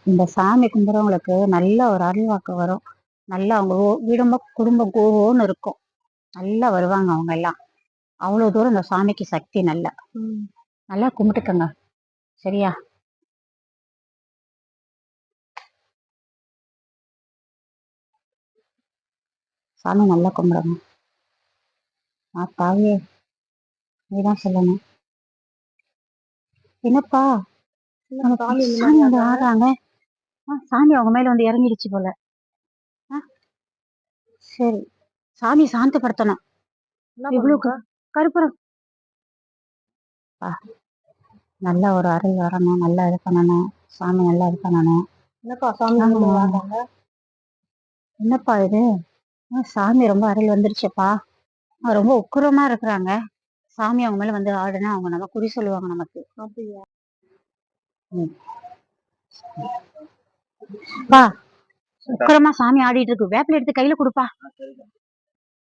இந்த சாமி கும்பிட்றவங்களுக்கு நல்ல ஒரு அருள்வாக்கு வரும். நல்லா அவங்க குடும்பம் கோன்னு இருக்கும். நல்லா வருவாங்க அவங்க எல்லாம். அவ்வளோ தூரம் இந்த சாமிக்கு சக்தி நல்லா. நல்லா கும்பிட்டுக்கங்க. சரியா? சாமி நல்லா கும்பிடுங்க. தாயே, நீதான் சொல்லணும். என்னப்பா சாமி வந்து ஆடுறாங்க? சாமி அவங்க மேல வந்து இறங்கிடுச்சு போல. சரி, சாமி சாந்தப்படுத்தணும். இவ்வளவு கருப்புறம் நல்ல ஒரு அருள் வரணும், நல்லா இது பண்ணணும், சாமி நல்லா இது பண்ணணும். என்னப்பா சாமி என்னப்பா இது? சாமி ரொம்ப அருள் வந்துருச்சுப்பா. ரொம்ப உக்குரமா இருக்கிறாங்க. சாமி அவங்க மேல வந்து ஆடுனா அவங்க நம்ம குறி சொல்லுவாங்க நமக்கு. பா, உக்கிரமா சாமி ஆடிட்டு இருக்கு. வேப்பில எடுத்து கையில கொடுப்பா.